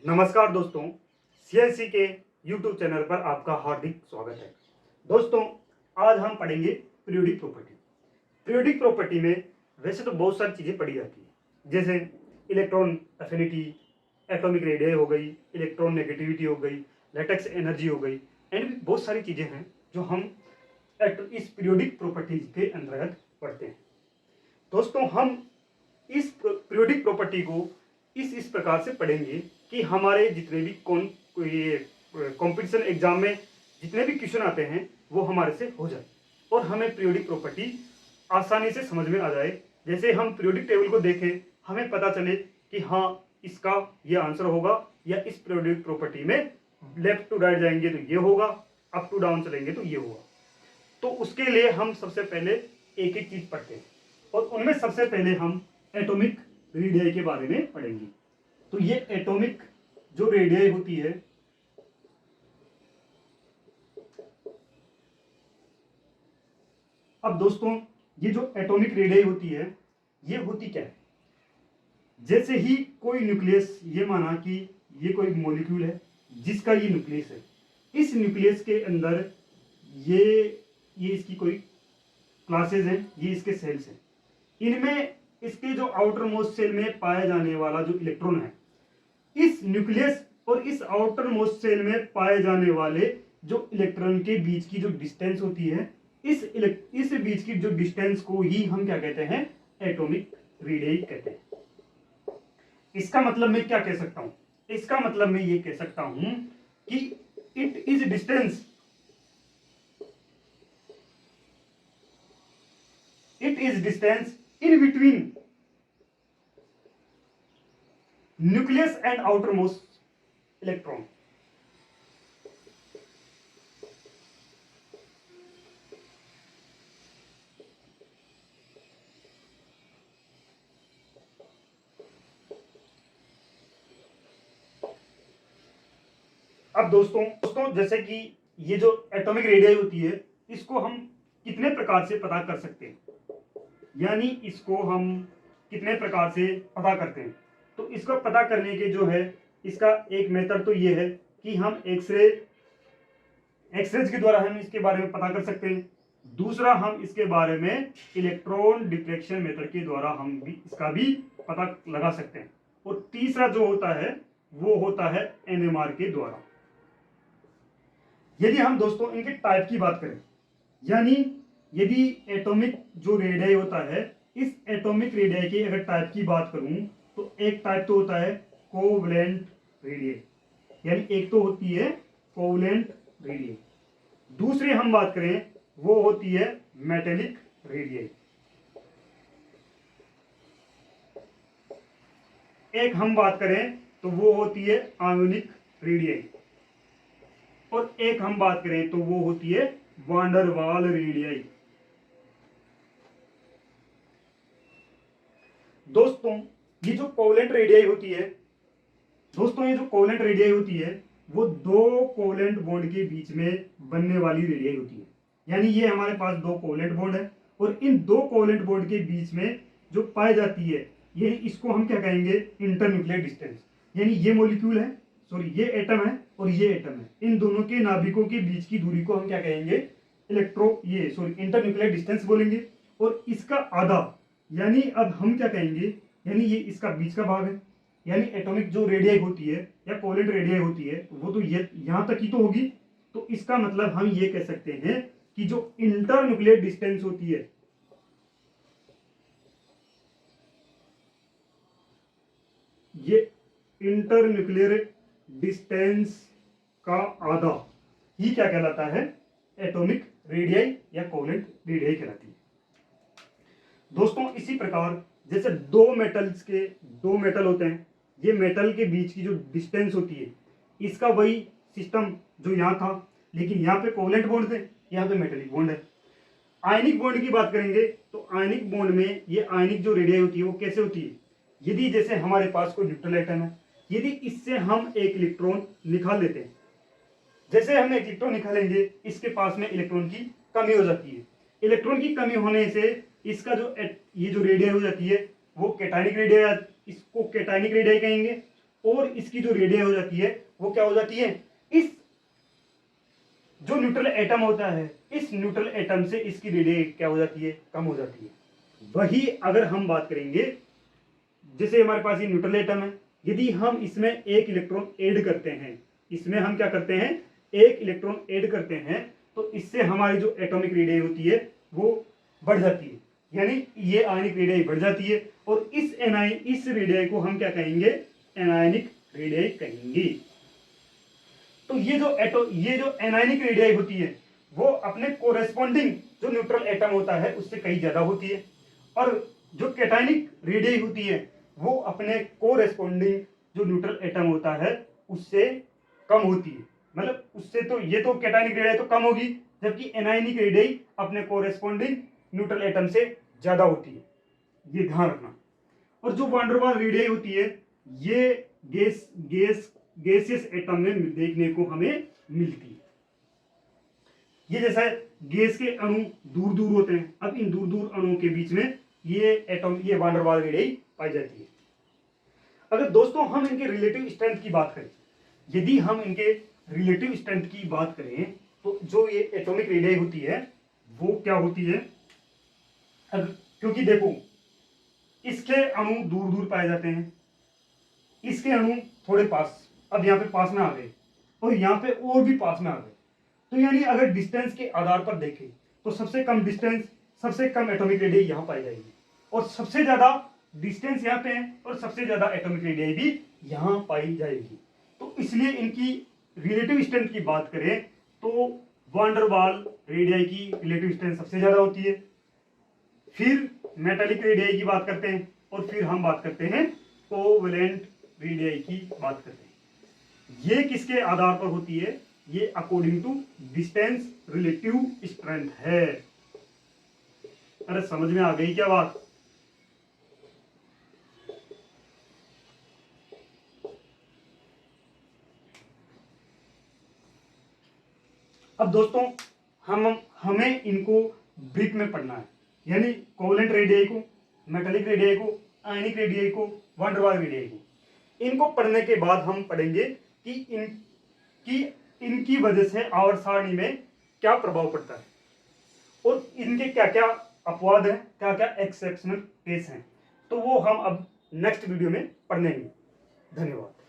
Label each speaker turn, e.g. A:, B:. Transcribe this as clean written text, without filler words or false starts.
A: नमस्कार दोस्तों, सीएससी के यूट्यूब चैनल पर आपका हार्दिक स्वागत है। दोस्तों, आज हम पढ़ेंगे पीरियोडिक प्रॉपर्टी। पीरियोडिक प्रॉपर्टी में वैसे तो बहुत सारी चीज़ें पढ़ी जाती है, जैसे इलेक्ट्रॉन एफिनिटी, एटॉमिक रेडियस हो गई, इलेक्ट्रॉन नेगेटिविटी हो गई, लैटेक्स एनर्जी हो गई, एंड भी बहुत सारी चीज़ें हैं जो हम इस पीरियोडिक प्रॉपर्टीज के अंतर्गत पढ़ते हैं। दोस्तों, हम इस पीरियोडिक प्रॉपर्टी को इस प्रकार से पढ़ेंगे कि हमारे जितने भी कॉम्पिटिशन एग्जाम में जितने भी क्वेश्चन आते हैं वो हमारे से हो जाए और हमें पीरियोडिक प्रॉपर्टी आसानी से समझ में आ जाए। जैसे हम पीरियोडिक टेबल को देखें, हमें पता चले कि हाँ, इसका ये आंसर होगा, या इस पीरियोडिक प्रॉपर्टी में लेफ्ट टू राइट जाएंगे तो ये होगा, अप टू डाउन चलेंगे तो ये होगा। तो उसके लिए हम सबसे पहले एक एक चीज पढ़ते हैं और उनमें सबसे पहले हम एटॉमिक रेडियस के बारे में पढ़ेंगे। तो ये एटॉमिक जो रेडियस होती है, अब दोस्तों ये जो एटॉमिक रेडियस होती है ये होती क्या है? जैसे ही कोई न्यूक्लियस, ये माना कि ये कोई मॉलिक्यूल है जिसका ये न्यूक्लियस है, इस न्यूक्लियस के अंदर ये इसकी कोई क्लासेस हैं, ये इसके सेल्स हैं। इनमें इसके जो आउटर मोस्ट सेल में पाया जाने वाला जो इलेक्ट्रॉन है, इस न्यूक्लियस और इस आउटर मोस्ट सेल में पाए जाने वाले जो इलेक्ट्रॉन के बीच की जो डिस्टेंस होती है, इस बीच की जो डिस्टेंस को ही हम क्या कहते हैं? एटॉमिक रेडियस कहते हैं। इसका मतलब मैं क्या कह सकता हूं? इसका मतलब मैं ये कह सकता हूं कि it is distance in between nucleus and outermost electron. अब दोस्तों जैसे कि ये जो एटॉमिक रेडियस होती है, इसको हम कितने प्रकार से पता कर सकते हैं, यानी इसको हम कितने प्रकार से पता करते हैं? तो इसको पता करने के जो है, इसका एक मेथड तो ये है कि हम एक्सरेज के द्वारा हम इसके बारे में पता कर सकते हैं। दूसरा, हम इसके बारे में इलेक्ट्रॉन डिफ्रेक्शन मेथड के द्वारा हम भी इसका भी पता लगा सकते हैं। और तीसरा जो होता है वो होता है एनएमआर के द्वारा। यदि हम दोस्तों इनके टाइप की बात करें, यानी यदि एटॉमिक जो रेडियस होता है, इस एटॉमिक रेडियस के अगर टाइप की बात करूं तो एक टाइप तो होता है कोवलेंट रेडियस, यानी एक तो होती है कोवलेंट रेडियस। दूसरी हम बात करें वो होती है मेटेलिक रेडियस। एक हम बात करें तो वो होती है आयोनिक रेडियस, और एक हम बात करें तो वो होती है वांडर वाल रेडियस। दोस्तों ये जो कोवलेंट रेडियस होती है, वो दो कोवलेंट बॉन्ड के बीच में बनने वाली रेडियस होती है। यानी ये हमारे पास दो कोवलेंट बॉन्ड है और इन दो कोवलेंट बॉन्ड के बीच में जो पाई जाती है, ये इसको हम क्या कहेंगे? Internuclear distance. यानी ये मॉलिक्यूल है, ये एटम है और ये एटम है, इन दोनों के नाभिकों के बीच की दूरी को हम क्या कहेंगे? इंटरन्यूक्लियर डिस्टेंस बोलेंगे। और इसका आधा, यानी अब हम क्या कहेंगे? यानी ये इसका बीच का भाग है, यानी एटॉमिक जो रेडियस होती है या कोवलेंट रेडियस होती है वो तो ये यहां तक ही तो होगी। तो इसका मतलब हम ये कह सकते हैं कि जो इंटरन्यूक्लियर डिस्टेंस होती है, ये इंटरन्यूक्लियर डिस्टेंस का आधा ही क्या कहलाता है? एटॉमिक रेडियस या कोवलेंट रेडियस कहलाती है। दोस्तों इसी प्रकार जैसे दो मेटल होते हैं, ये मेटल के बीच की जो डिस्टेंस होती है, इसका वही सिस्टम जो यहाँ था, लेकिन यहाँ पे कोवलेंट बॉन्ड थे, यहाँ पे मेटेलिक बॉन्ड है। आयनिक बॉन्ड की बात करेंगे तो आयनिक बॉन्ड में ये आयनिक जो रेडियस होती है वो कैसे होती है? यदि जैसे हमारे पास कोई न्यूट्रल एटम है, यदि इससे हम एक इलेक्ट्रॉन निकाल लेते हैं, जैसे हम एक इलेक्ट्रॉन निकालेंगे, इसके पास में इलेक्ट्रॉन की कमी हो जाती है। इलेक्ट्रॉन की कमी होने से इसका जो ये जो रेडियस हो जाती है वो कैटायनिक रेडियस, इसको कैटायनिक रेडियस कहेंगे। और इसकी जो रेडियस हो जाती है वो क्या हो जाती है, इस जो न्यूट्रल एटम होता है इस न्यूट्रल एटम से इसकी रेडियस क्या हो जाती है, कम हो जाती है। वही अगर हम बात करेंगे, जैसे हमारे पास ये न्यूट्रल एटम है, यदि हम इसमें एक इलेक्ट्रॉन ऐड करते हैं, इसमें हम क्या करते हैं, एक इलेक्ट्रॉन ऐड करते हैं, तो इससे हमारी जो एटॉमिक रेडियस होती है वो बढ़ जाती है, यानी ये आयनिक रेडियस बढ़ जाती है। और इस रेडियस को हम क्या कहेंगे, एनायनिक रेडियस कहेंगे। तो ये जो एनायनिक रेडियस होती है वो अपने कोरेस्पॉन्डिंग जो न्यूट्रल एटम होता है उससे कहीं ज्यादा होती है, और जो कैटायनिक रेडियस होती है वो अपने कोरेस्पॉन्डिंग जो न्यूट्रल एटम होता है उससे कम होती है। मतलब उससे तो ये तो कैटायनिक रेडियस तो कम होगी, जबकि एनायनिक रेडियस अपने कोरेस्पॉन्डिंग न्यूट्रल एटम से ज्यादा होती है, ये ध्यान रखना। और जो वान डेर वाल्स रेडियस होती है ये गैसियस एटम में देखने को हमें मिलती है। ये जैसा गैस के अणु दूर दूर होते हैं, अब इन दूर दूर अणुओं के बीच में ये वान डेर वाल्स रेडियस पाई जाती है। अगर दोस्तों हम इनके रिलेटिव स्ट्रेंथ की बात करें, यदि हम इनके रिलेटिव स्ट्रेंथ की बात करें तो जो ये एटॉमिक रेडियस होती है वो क्या होती है, क्योंकि देखो इसके अणु दूर दूर पाए जाते हैं, इसके अणु थोड़े पास, अब यहाँ पे पास में आ गए और यहाँ पे और भी पास में आ गए, तो यानी अगर डिस्टेंस के आधार पर देखें तो सबसे कम डिस्टेंस, सबसे कम एटॉमिक रेडियस यहाँ पाई जाएगी, और सबसे ज्यादा डिस्टेंस यहाँ पे है और सबसे ज्यादा एटॉमिक रेडियस भी यहाँ पाई जाएगी। तो इसलिए इनकी रिलेटिव स्ट्रेंथ की बात करें तो वान डेर वाल्स रेडियस की रिलेटिव स्ट्रेंथ सबसे ज्यादा होती है, फिर मेटालिक रेडियस की बात करते हैं, और फिर हम बात करते हैं कोवेलेंट रेडियस की बात करते हैं। ये किसके आधार पर होती है, ये according to distance relative strength है। अरे समझ में आ गई क्या बात। अब दोस्तों हमें इनको ब्रीफ में पढ़ना है, यानी कोवेलेंट रेडियस को, मेटालिक रेडियस को, आयनिक रेडियस को, वान डेर वाल्स रेडियस को। इनको पढ़ने के बाद हम पढ़ेंगे कि इनकी वजह से आवर्त सारणी में क्या प्रभाव पड़ता है और इनके क्या क्या अपवाद हैं, क्या क्या एक्सेप्शनल केस हैं। तो वो हम अब नेक्स्ट वीडियो में पढ़ेंगे। धन्यवाद।